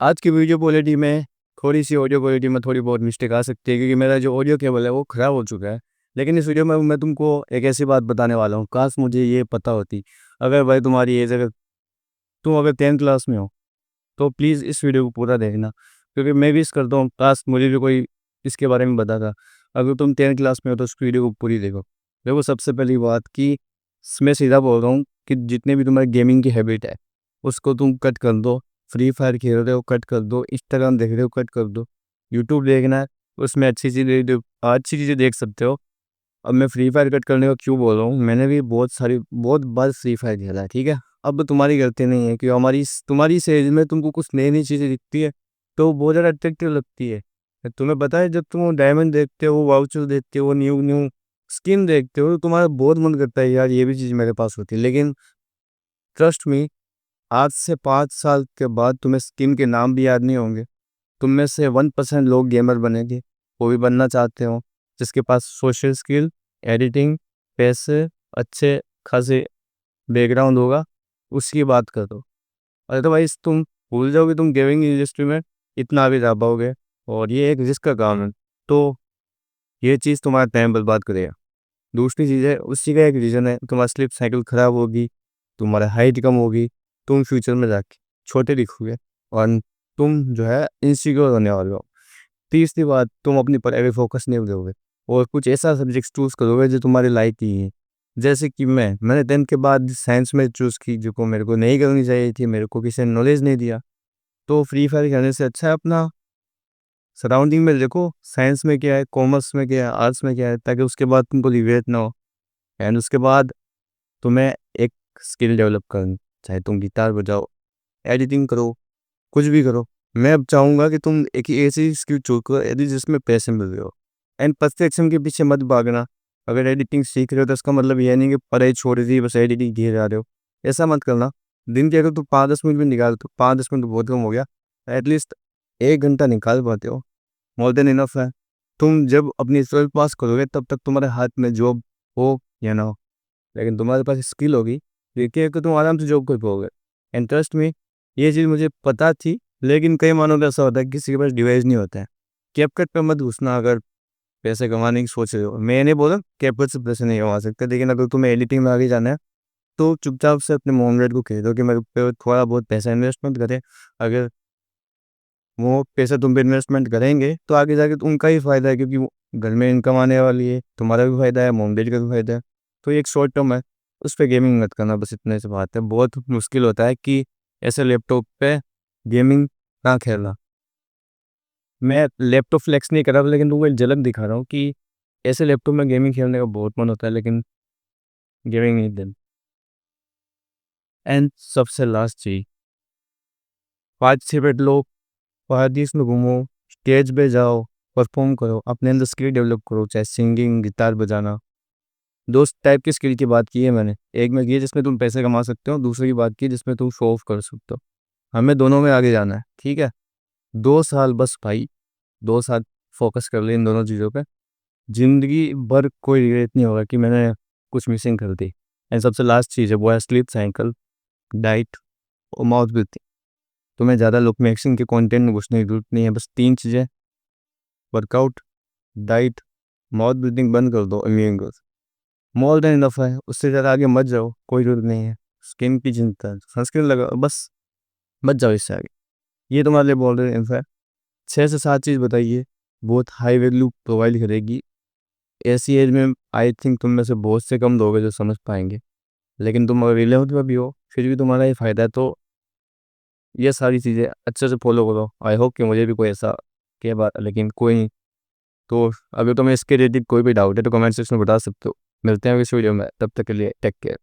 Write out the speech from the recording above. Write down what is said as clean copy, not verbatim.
आज की video quality में थोड़ी सी ऑडियो क्वालिटी में थोड़ी बहुत मिस्टेक आ सकती है, क्योंकि मेरा जो ऑडियो केबल है वो ख़राब हो चुका है। लेकिन इस वीडियो में मैं तुमको एक ऐसी बात बताने वाला हूँ, काश मुझे ये पता होती। अगर भाई तुम्हारी एज अगर तुम अगर 10th क्लास में हो तो प्लीज़ इस वीडियो को पूरा देखना, क्योंकि मैं विश करता हूँ काश मुझे भी कोई इसके बारे में बताता। अगर तुम 10th क्लास में हो तो इस वीडियो को पूरी देखो। देखो, सबसे पहली बात कि मैं सीधा बोल रहा हूँ कि जितने भी तुम्हारी गेमिंग की हैबिट है उसको तुम कट कर दो। फ्री फायर खेल रहे हो कट कर दो, इंस्टाग्राम देख रहे हो कट कर दो, यूट्यूब देखना है उसमें अच्छी चीज़ें देख सकते हो। अब मैं फ्री फायर कट करने का क्यों बोल रहा हूँ, मैंने भी बहुत बार फ्री फायर खेला है, ठीक है। अब तुम्हारी गलती नहीं है कि तुम्हारी इस एज में तुमको कुछ नई नई चीज़ें दिखती है तो वो बहुत ज़्यादा अट्रैक्टिव लगती है। तुम्हें पता है, जब तुम डायमंड देखते हो, वाउचर देखते हो, न्यू न्यू स्किन देखते हो तो तुम्हारा बहुत मन करता है यार ये भी चीज़ मेरे पास होती है। लेकिन ट्रस्ट मी, आज से 5 साल के बाद तुम्हें स्किन के नाम भी याद नहीं होंगे। तुम में से 1% लोग गेमर बनेंगे, वो भी बनना चाहते हो, जिसके पास सोशल स्किल, एडिटिंग, पैसे, अच्छे खासे बैकग्राउंड होगा, उसकी बात कर दो। अदरवाइज तुम भूल जाओगे तुम गेमिंग इंडस्ट्री में इतना आगे जा पाओगे, और ये एक रिस्क का काम है। तो ये चीज़ तुम्हारा टाइम बर्बाद करेगा। दूसरी चीज़ है, उसी का एक रीज़न है, तुम्हारा स्लीप साइकिल ख़राब होगी, तुम्हारा हाइट कम होगी, तुम फ्यूचर में जाके छोटे दिखोगे और तुम जो है इनसिक्योर होने वाले हो। तीसरी बात, तुम अपनी पढ़ाई पे फोकस नहीं दोगे और कुछ ऐसा सब्जेक्ट चूज़ करोगे जो तुम्हारे लायक ही है। जैसे कि मैंने 10th के बाद साइंस में चूज़ की, जो को मेरे को नहीं करनी चाहिए थी, मेरे को किसी ने नॉलेज नहीं दिया। तो फ्री फायर खेलने से अच्छा है अपना सराउंडिंग में देखो, साइंस में क्या है, कॉमर्स में क्या है, आर्ट्स में क्या है, ताकि उसके बाद तुमको रिग्रेट ना हो। एंड उसके बाद तुम्हें एक स्किल डेवलप करनी, चाहे तुम गिटार बजाओ, एडिटिंग करो, कुछ भी करो। मैं अब चाहूँगा कि तुम एक ऐसी स्किल चूज करो यदि जिसमें पैशन मिल रहे हो। एंड परफेक्शन के पीछे मत भागना। अगर एडिटिंग सीख रहे हो तो इसका मतलब ये नहीं कि पढ़ाई छोड़ दी बस एडिटिंग किए जा रहे हो। ऐसा मत करना। दिन के अगर तुम 5-10 मिनट भी निकाल, तो 5-10 मिनट तो बहुत कम हो गया, एटलीस्ट 1 घंटा निकाल पाते हो, मोर देन इनफ है। तुम जब अपनी 12th पास करोगे तब तक तुम्हारे हाथ में जॉब हो या ना हो, लेकिन तुम्हारे पास स्किल होगी, देखिए कि तुम आराम से जॉब कर पाओगे। एंड ट्रस्ट में, ये चीज़ मुझे पता थी, लेकिन कई मानों में ऐसा होता है कि किसी के पास डिवाइस नहीं होता है। कैपकट पे मत घुसना अगर पैसे कमाने की सोच रहे हो। मैं नहीं बोला कैपकट से पैसे नहीं कमा सकते, लेकिन अगर तुम्हें एडिटिंग में आगे जाना है तो चुपचाप से अपने मॉम डैड को कह दो कि मेरे पे थोड़ा बहुत पैसा इन्वेस्टमेंट करें। अगर वो पैसा तुम पे इन्वेस्टमेंट करेंगे तो आगे जाके तो उनका ही फ़ायदा है, क्योंकि वो घर में इनकम आने वाली है, तुम्हारा भी फ़ायदा है, मॉम डैडी का भी फ़ायदा है। तो ये एक शॉर्ट टर्म है, उस पे गेमिंग मत करना, बस इतने से बात है। बहुत मुश्किल होता है कि ऐसे लैपटॉप पे गेमिंग ना खेलना। मैं लैपटॉप फ्लेक्स नहीं कर रहा, लेकिन तुमको एक झलक दिखा रहा हूँ कि ऐसे लैपटॉप में गेमिंग खेलने का बहुत मन होता है, लेकिन गेमिंग नहीं दिन। एंड सबसे लास्ट चीज़, 5-6 मिनट लो, पार्टीज में घूमो, स्टेज पे जाओ, परफॉर्म करो, अपने अंदर स्किल डेवलप करो, चाहे सिंगिंग, गिटार बजाना। दो टाइप की स्किल की बात की है मैंने, एक में की है जिसमें तुम पैसे कमा सकते हो, दूसरी की बात की जिसमें तुम शो ऑफ कर सकते हो। हमें दोनों में आगे जाना है, ठीक है। 2 साल बस भाई, 2 साल फोकस कर ले इन दोनों चीज़ों पे, जिंदगी भर कोई रिग्रेट नहीं होगा कि मैंने कुछ मिसिंग कर दी। एंड सबसे लास्ट चीज़ है वो है स्लीप साइकिल, डाइट और माउथ ब्रीथिंग। तुम्हें ज़्यादा लोग मैक्सिंग के कंटेंट में घुसने की जरूरत नहीं है, बस 3 चीज़ें, वर्कआउट, डाइट, माउथ ब्रीथिंग बंद कर दो, immune growth, more than enough है। उससे ज़्यादा आगे मत जाओ, कोई जरूरत नहीं है। स्किन की चिंता है, सनस्क्रीन लगाओ बस, मत जाओ इससे आगे। ये तुम्हारे लिए बोल रहे हैं इनफैक्ट 6 से 7 चीज़ बताइए, बहुत हाई वैल्यू प्रोवाइड करेगी। ऐसी एज में आई थिंक तुम में से बहुत से कम लोग हैं जो समझ पाएंगे, लेकिन तुम अगर रिलेवेंट में भी हो फिर भी तुम्हारा ये फ़ायदा है। तो ये सारी चीज़ें अच्छे से फॉलो करो। आई होप कि मुझे भी कोई ऐसा कह बात, लेकिन कोई नहीं। तो अगर तुम्हें इसके रिलेटेड कोई भी डाउट है तो कमेंट सेक्शन में बता सकते हो। मिलते हैं इस वीडियो में, तब तक के लिए टेक केयर।